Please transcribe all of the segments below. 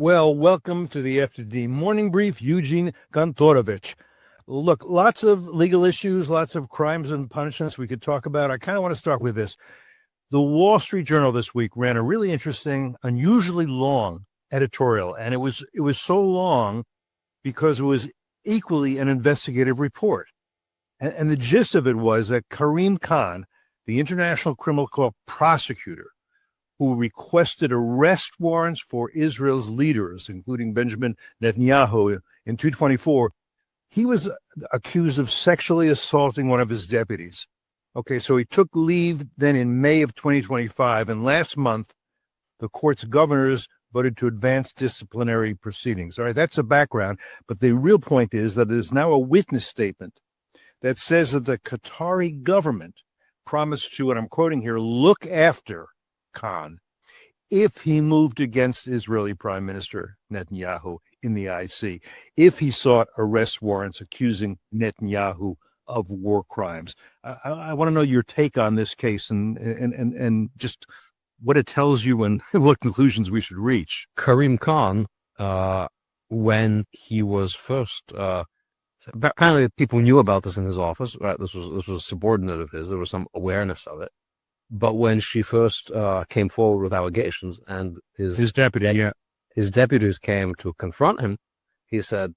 Well, welcome to the FDD Morning Brief, Eugene Kontorovich. Look, lots of legal issues, lots of crimes and punishments we could talk about. I kind of want to start with this. The Wall Street Journal this week ran a really interesting, unusually long editorial, and it was so long because it was equally an investigative report. And the gist of it was that Karim Khan, the International Criminal Court prosecutor, who requested arrest warrants for Israel's leaders, including Benjamin Netanyahu, in 224, he was accused of sexually assaulting one of his deputies. Okay, so he took leave then in May of 2025, and last month, the court's governors voted to advance disciplinary proceedings. All right, that's the background, but the real point is that there's now a witness statement that says that the Qatari government promised to, and I'm quoting here, look after Khan if he moved against Israeli Prime Minister Netanyahu in the IC, if he sought arrest warrants accusing Netanyahu of war crimes. I want to know your take on this case and just what it tells you and what conclusions we should reach. Karim Khan, when he was first, apparently people knew about this in his office, right? This was a subordinate of his. There was some awareness of it. But when she first came forward with allegations and his deputies came to confront him, he said,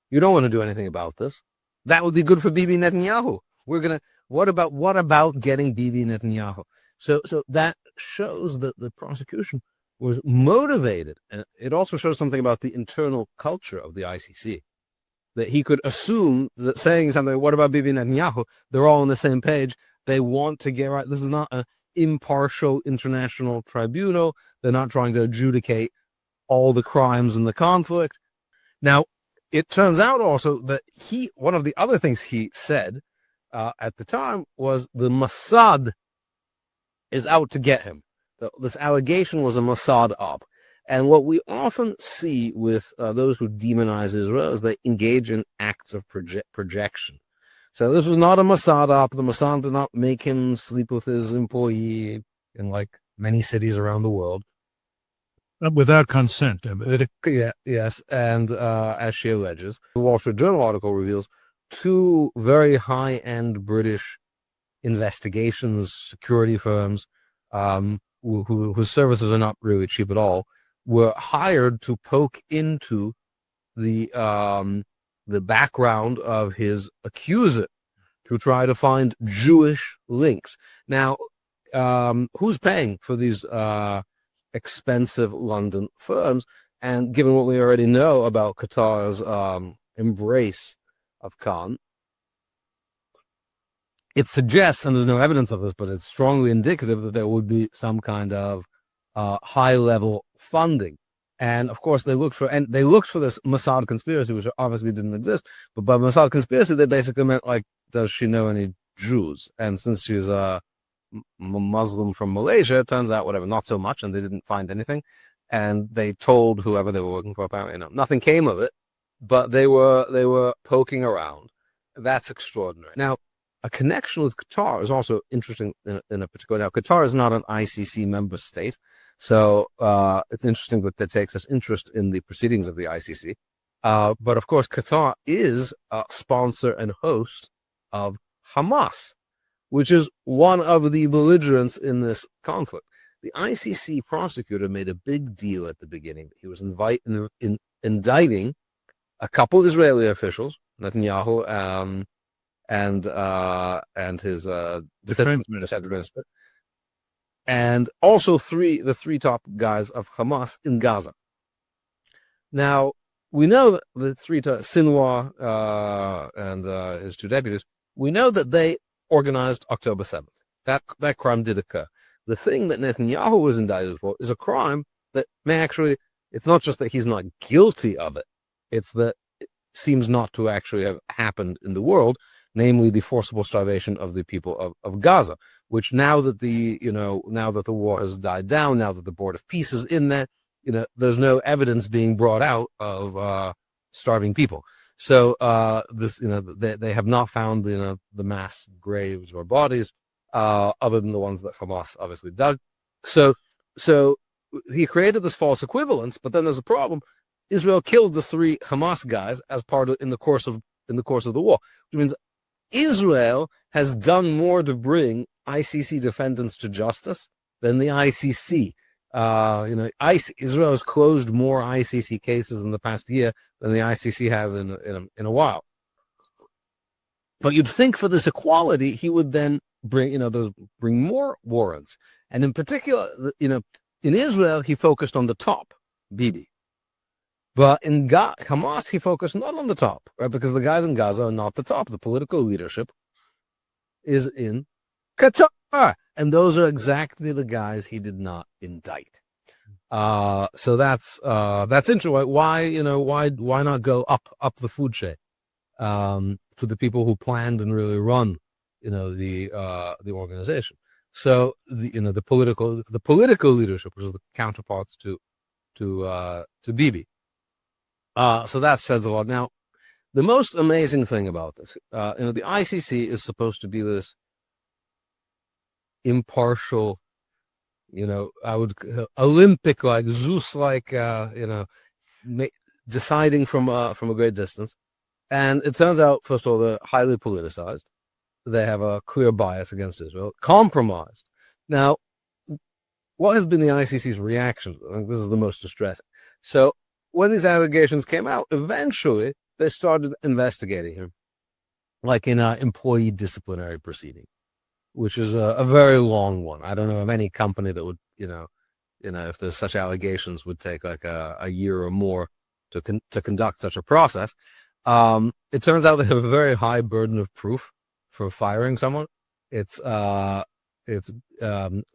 "You don't want to do anything about this. That would be good for Bibi Netanyahu. What about getting Bibi Netanyahu?" So that shows that the prosecution was motivated, and it also shows something about the internal culture of the ICC. That he could assume that saying something, "What about Bibi Netanyahu?" They're all on the same page. They want to get right. This is not an impartial international tribunal. They're not trying to adjudicate all the crimes in the conflict. Now, it turns out also that one of the other things he said at the time was the Mossad is out to get him. This allegation was a Mossad op. And what we often see with those who demonize Israel is they engage in acts of projection. So this was not a Mossad op. The Mossad did not make him sleep with his employee in like many cities around the world. Without consent. Yes. And as she alleges, the Wall Street Journal article reveals two very high-end British investigations, security firms, whose services are not really cheap at all, were hired to poke into the background of his accuser to try to find Jewish links. Now, who's paying for these expensive London firms? And given what we already know about Qatar's embrace of Khan, it suggests, and there's no evidence of this, but it's strongly indicative that there would be some kind of high-level funding. And of course, they looked for this Mossad conspiracy, which obviously didn't exist. But by Mossad conspiracy, they basically meant like, does she know any Jews? And since she's a Muslim from Malaysia, it turns out whatever, not so much, and they didn't find anything. And they told whoever they were working for, apparently, nothing came of it. But they were poking around. That's extraordinary. Now, a connection with Qatar is also interesting in a particular. Now, Qatar is not an ICC member state. So it's interesting that takes us interest in the proceedings of the ICC. But of course, Qatar is a sponsor and host of Hamas, which is one of the belligerents in this conflict. The ICC prosecutor made a big deal at the beginning. He was indicting a couple Israeli officials, Netanyahu and his defense minister. And also the three top guys of Hamas in Gaza. Now, we know that the Sinwar and his two deputies, we know that they organized October 7th. That crime did occur. The thing that Netanyahu was indicted for is a crime that may actually, it's not just that he's not guilty of it, it's that it seems not to actually have happened in the world, namely the forcible starvation of the people of Gaza, which now that the war has died down, now that the Board of Peace is in there, there's no evidence being brought out of starving people. So they have not found the mass graves or bodies other than the ones that Hamas obviously dug. So he created this false equivalence, but then there's a problem. Israel killed the 3 Hamas guys as part of in the course of the war, which means Israel has done more to bring ICC defendants to justice than the ICC. Israel has closed more ICC cases in the past year than the ICC has in a while. But you'd think for this equality, he would then bring more warrants. And in particular, in Israel, he focused on the top, Bibi. But in Hamas, he focused not on the top, right? Because the guys in Gaza are not the top. The political leadership is in Qatar. And those are exactly the guys he did not indict. So that's interesting. Why not go up the food chain to the people who planned and really run, the organization. So the political leadership, which is the counterparts to Bibi. So that says a lot. Now, the most amazing thing about this, the ICC is supposed to be this impartial, Olympic, like Zeus, like deciding from a great distance. And it turns out, first of all, they're highly politicized. They have a clear bias against Israel, compromised. Now, what has been the ICC's reaction? I think this is the most distressing. So, when these allegations came out, eventually they started investigating him, like in an employee disciplinary proceeding, which is a very long one. I don't know of any company that would, if there's such allegations, would take like a year or more to conduct such a process. It turns out they have a very high burden of proof for firing someone. It's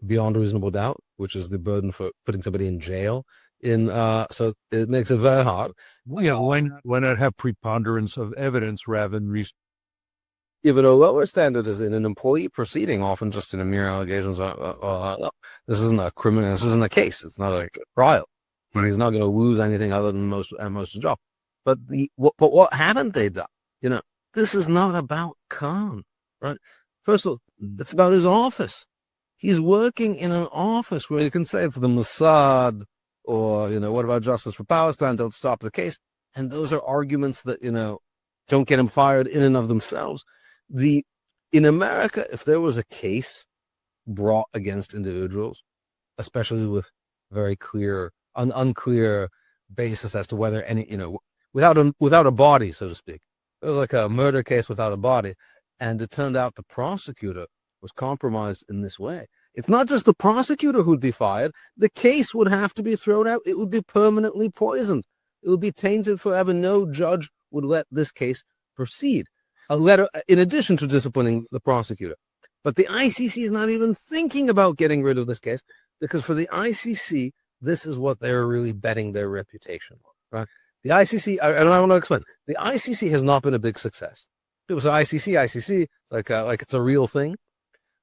beyond reasonable doubt, which is the burden for putting somebody in jail. So it makes it very hard. Why not have preponderance of evidence rather than Even a lower standard is in an employee proceeding, often just in a mere allegations. This isn't a criminal. This isn't a case. It's not a trial. Right. He's not going to lose anything other than most of the job. But what haven't they done? This is not about Khan, right? First of all, it's about his office. He's working in an office where you can say it's the Mossad, or, what about justice for Palestine? Don't stop the case. And those are arguments that, don't get him fired in and of themselves. In America, if there was a case brought against individuals, especially with very clear, unclear basis as to whether any, without a body, so to speak, it was like a murder case without a body. And it turned out the prosecutor was compromised in this way. It's not just the prosecutor who'd be fired. The case would have to be thrown out. It would be permanently poisoned. It would be tainted forever. No judge would let this case proceed. A letter, in addition to disciplining the prosecutor. But the ICC is not even thinking about getting rid of this case, because for the ICC, this is what they're really betting their reputation on. Right? The ICC, and I want to explain, the ICC has not been a big success. People say ICC, it's like it's a real thing.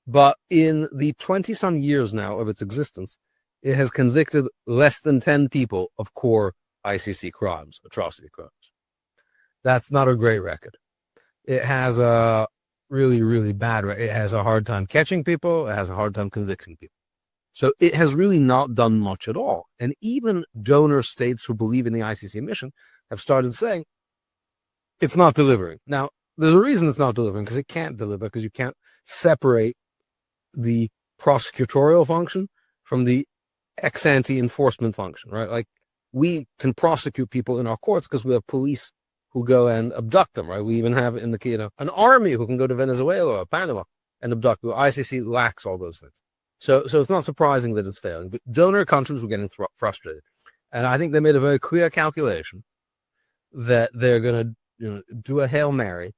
But in the 20-some years now of its existence, it has convicted less than 10 people of core ICC crimes, atrocity crimes. That's not a great record. It has a really, really bad record. It has a hard time catching people. It has a hard time convicting people. So it has really not done much at all. And even donor states who believe in the ICC mission have started saying it's not delivering. Now, there's a reason it's not delivering, because it can't deliver, because you can't separate the prosecutorial function from the ex-ante enforcement function, right? Like, we can prosecute people in our courts because we have police who go and abduct them, right? We even have an army who can go to Venezuela or Panama and abduct people. ICC lacks all those things. So it's not surprising that it's failing. But donor countries were getting frustrated. And I think they made a very clear calculation that they're going to do a Hail Mary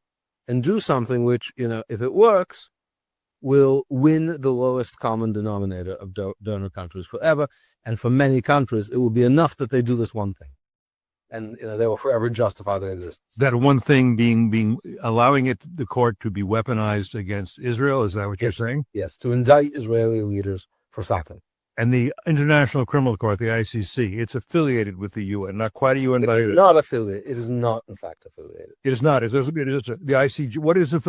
and do something which, if it works, will win the lowest common denominator of donor countries forever. And for many countries, it will be enough that they do this one thing. And they will forever justify their existence. That one thing being allowing the court to be weaponized against Israel. Is that what you're saying? Yes, to indict Israeli leaders for something. And the International Criminal Court, the ICC, it's affiliated with the UN, not quite a UN, but not affiliated. It is not, in fact, affiliated. It is not. The ICC.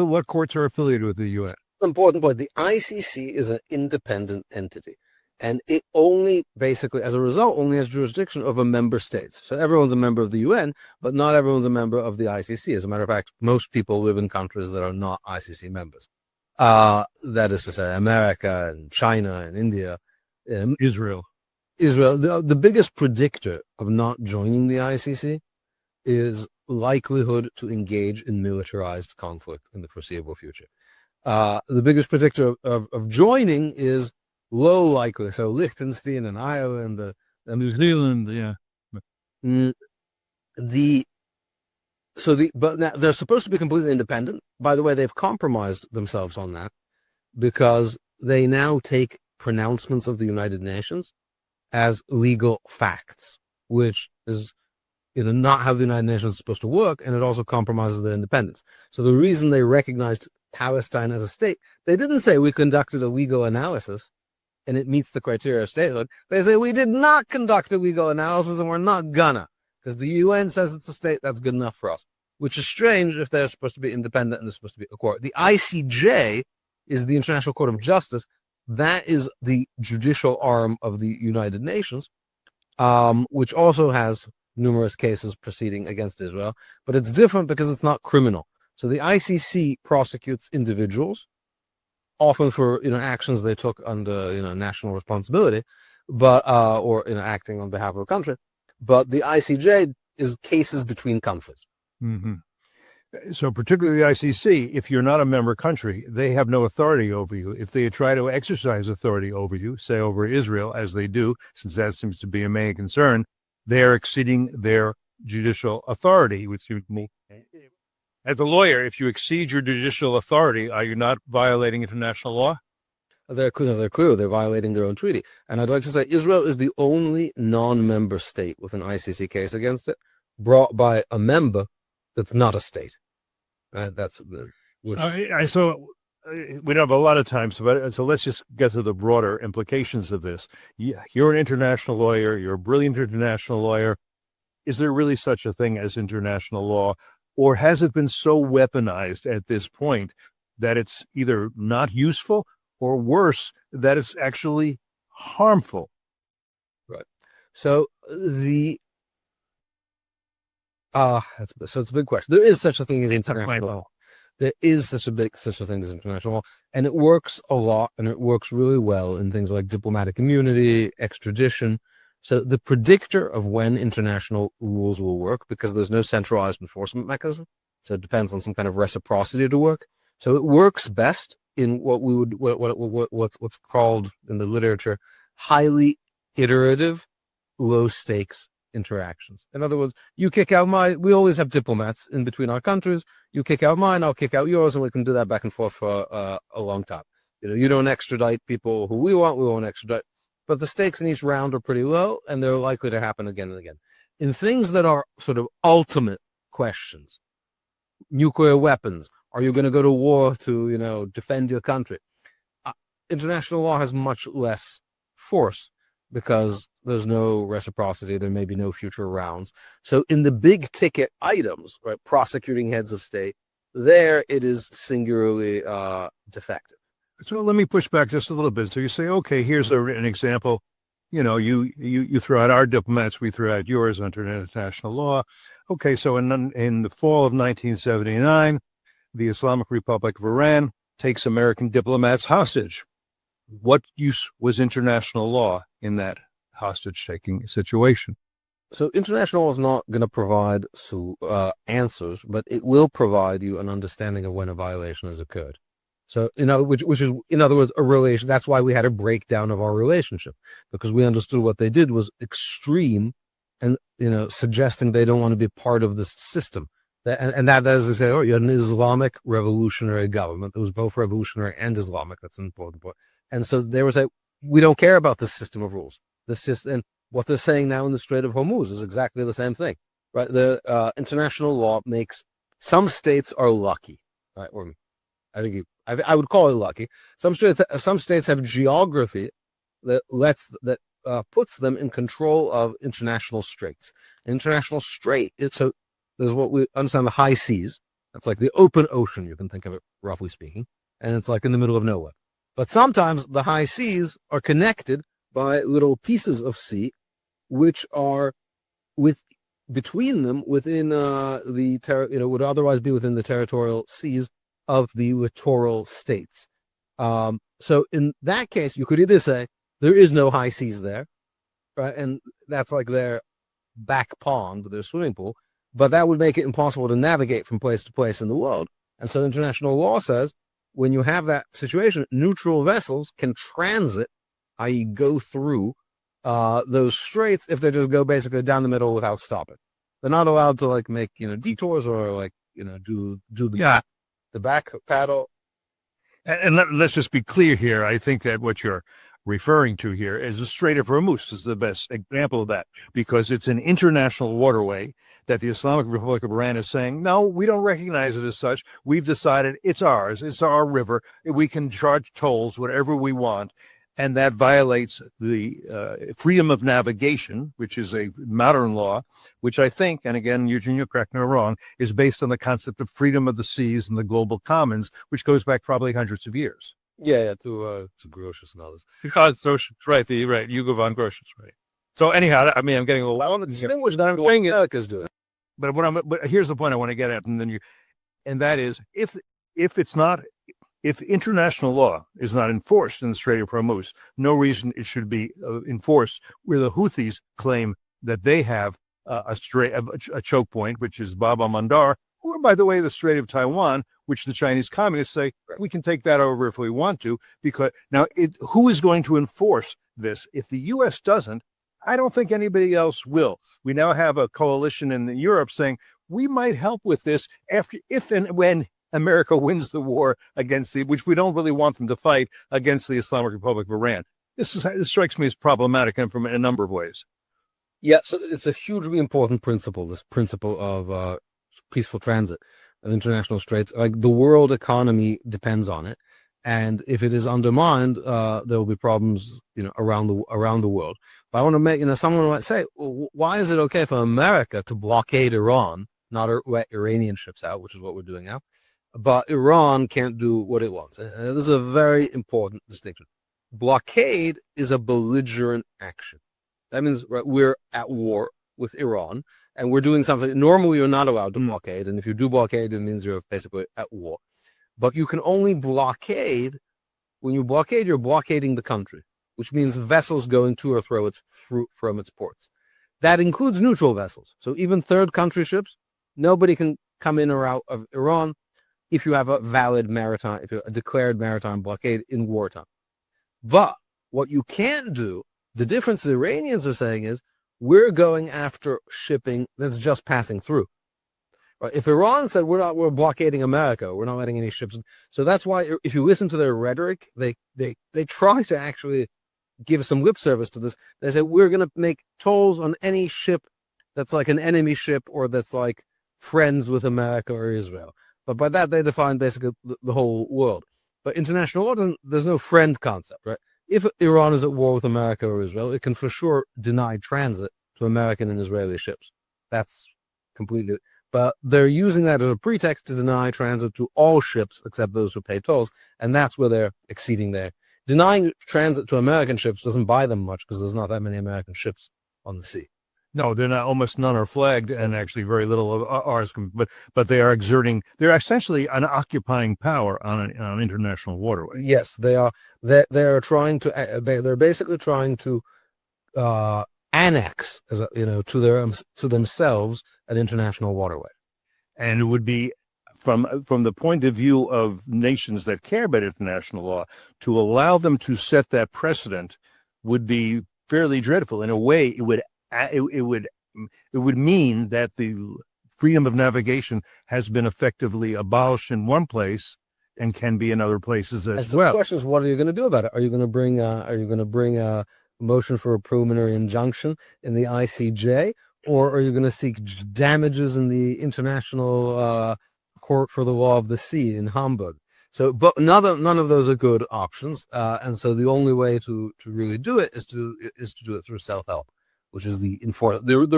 What courts are affiliated with the UN? Important point. The ICC is an independent entity. And it only, basically, as a result, only has jurisdiction over member states. So everyone's a member of the UN, but not everyone's a member of the ICC. As a matter of fact, most people live in countries that are not ICC members. That is to say, America and China and India. Israel. The biggest predictor of not joining the ICC is likelihood to engage in militarized conflict in the foreseeable future. The biggest predictor of joining is low likelihood. So Liechtenstein and Ireland, New Zealand, yeah. But now they're supposed to be completely independent. By the way, they've compromised themselves on that because they now take pronouncements of the United Nations as legal facts, which is not how the United Nations is supposed to work, and it also compromises their independence. So the reason they recognized Palestine as a state, they didn't say we conducted a legal analysis and it meets the criteria of statehood. They say we did not conduct a legal analysis and we're not gonna, because the UN says it's a state, that's good enough for us, which is strange if they're supposed to be independent and they're supposed to be a court. The ICJ is the International Court of Justice. That is the judicial arm of the United Nations, which also has numerous cases proceeding against Israel, but it's different because it's not criminal. So the ICC prosecutes individuals, often for actions they took under national responsibility, but or acting on behalf of a country. But the ICJ is cases between countries. Mm-hmm. So particularly the ICC, if you're not a member country, they have no authority over you. If they try to exercise authority over you, say over Israel, as they do, since that seems to be a main concern, they are exceeding their judicial authority, which seems to me. As a lawyer, if you exceed your judicial authority, are you not violating international law? They're clear. They're violating their own treaty. And I'd like to say Israel is the only non-member state with an ICC case against it brought by a member that's not a state. That's so we don't have a lot of time, so let's just get to the broader implications of this. You're an international lawyer. You're a brilliant international lawyer. Is there really such a thing as international law, or has it been so weaponized at this point that it's either not useful or worse, that it's actually harmful? Right. So it's a big question. There is such a thing as international law. There is such a thing as international law, and it works a lot, and it works really well in things like diplomatic immunity, extradition. So the predictor of when international rules will work, because there's no centralized enforcement mechanism, so it depends on some kind of reciprocity to work. So it works best in what's called in the literature highly iterative, low stakes interactions. In other words, you kick out we always have diplomats in between our countries. You kick out mine, I'll kick out yours, and we can do that back and forth for a long time. You don't extradite people who we won't extradite. But the stakes in each round are pretty low, and they're likely to happen again and again. In things that are sort of ultimate questions, nuclear weapons, are you going to go to war to, defend your country? International law has much less force because there's no reciprocity. There may be no future rounds. So in the big ticket items, right, prosecuting heads of state, there it is singularly defective. So let me push back just a little bit. So you say, okay, here's an example. You throw out our diplomats, we throw out yours under international law. Okay, so in the fall of 1979, the Islamic Republic of Iran takes American diplomats hostage. What use was international law in that hostage-taking situation? So international law is not going to provide answers, but it will provide you an understanding of when a violation has occurred. So, which is, in other words, a relation. That's why we had a breakdown of our relationship, because we understood what they did was extreme and, suggesting they don't want to be part of this system. And that is to say, you had an Islamic revolutionary government that was both revolutionary and Islamic. That's an important point. And so they were saying, we don't care about this system of rules. And what they're saying now in the Strait of Hormuz is exactly the same thing, right? The international law makes some states are lucky, right? Or I would call it lucky. Some states have geography that puts them in control of international straits. International strait. So there's what we understand the high seas. That's like the open ocean. You can think of it roughly speaking, and it's like in the middle of nowhere. But sometimes the high seas are connected by little pieces of sea, which are between them within would otherwise be within the territorial seas of the littoral states. So in that case, you could either say there is no high seas there, right, and that's like their back pond, their swimming pool, but that would make it impossible to navigate from place to place in the world. And so international law says when you have that situation, neutral vessels can transit, i.e. go through those straits if they just go basically down the middle without stopping. They're not allowed to like make, detours or do the back paddle. And let's just be clear here. I think that what you're referring to here is the Strait of Hormuz is the best example of that, because it's an international waterway that the Islamic Republic of Iran is saying, no, we don't recognize it as such. We've decided it's ours. It's our river. We can charge tolls, whatever we want. And that violates the freedom of navigation, which is a modern law, which I think, and again, Eugene, you correct me if I'm wrong, is based on the concept of freedom of the seas and the global commons, which goes back probably hundreds of years. Yeah, to Grotius and others. Right, Hugo von Grotius, right. So anyhow, I mean, I'm getting a little... I want to distinguish that I'm going America's doing. But here's the point I want to get at, and that is, if international law is not enforced in the Strait of Hormuz, no reason it should be enforced where the Houthis claim that they have a choke point, which is Bab al-Mandar, or, by the way, the Strait of Taiwan, which the Chinese communists say we can take that over if we want to. Because now, who is going to enforce this? If the U.S. doesn't, I don't think anybody else will. We now have a coalition in Europe saying we might help with this if and when America wins the war against which we don't really want them to fight, against the Islamic Republic of Iran. This strikes me as problematic and from a number of ways. Yeah, so it's a hugely important principle, this principle of peaceful transit of international straits. Like, the world economy depends on it, and if it is undermined, there will be problems, around the world. But I want to make, someone might say, well, why is it okay for America to blockade Iran, not let Iranian ships out, which is what we're doing now, but Iran can't do what it wants? And this is a very important distinction. Blockade is a belligerent action. That means we're at war with Iran, and we're doing something. Normally, you're not allowed to blockade, and if you do blockade, it means you're basically at war. But you can only blockade. When you blockade, you're blockading the country, which means vessels going to or from its ports. That includes neutral vessels. So even third country ships, nobody can come in or out of Iran if you have a declared maritime blockade in wartime. But what you can't do, the difference the Iranians are saying is, we're going after shipping that's just passing through. Right? If Iran said we're blockading America, we're not letting any ships. So that's why, if you listen to their rhetoric, they try to actually give some lip service to this. They say we're going to make tolls on any ship that's like an enemy ship or that's like friends with America or Israel. But by that they define basically the whole world. But international law there's no friend concept, right? If Iran is at war with America or Israel, it can for sure deny transit to American and Israeli ships. That's completely... But they're using that as a pretext to deny transit to all ships except those who pay tolls, and that's where they're exceeding there. Denying transit to American ships doesn't buy them much because there's not that many American ships on the sea. No, they're not. Almost none are flagged, and actually very little of ours. But they are exerting. They're essentially an occupying power on an international waterway. Yes, they are. They're trying to. They're basically trying to annex, to themselves, an international waterway. And it would be from the point of view of nations that care about international law, to allow them to set that precedent would be fairly dreadful. In a way, it would mean that the freedom of navigation has been effectively abolished in one place and can be in other places as well. The question is, what are you going to do about it? Are you going to bring a motion for a preliminary injunction in the ICJ, or are you going to seek damages in the International Court for the Law of the Sea in Hamburg? So, but none of those are good options, and so the only way to really do it is to do it through self-help, which is the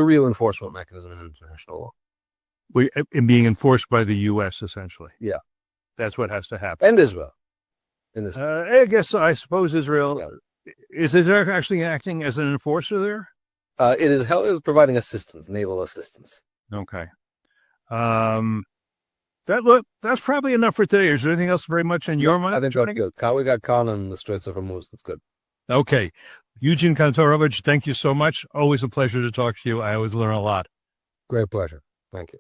real enforcement mechanism in international law. Being enforced by the U.S. essentially. Yeah, that's what has to happen. And Israel. I suppose Israel. Yeah. Is there actually acting as an enforcer there? It is providing assistance, naval assistance. Okay. That's probably enough for today. Is there anything else very much in your mind? I think that's good. We got Khan in the Straits of Hormuz. That's good. Okay. Eugene Kontorovich, thank you so much. Always a pleasure to talk to you. I always learn a lot. Great pleasure. Thank you.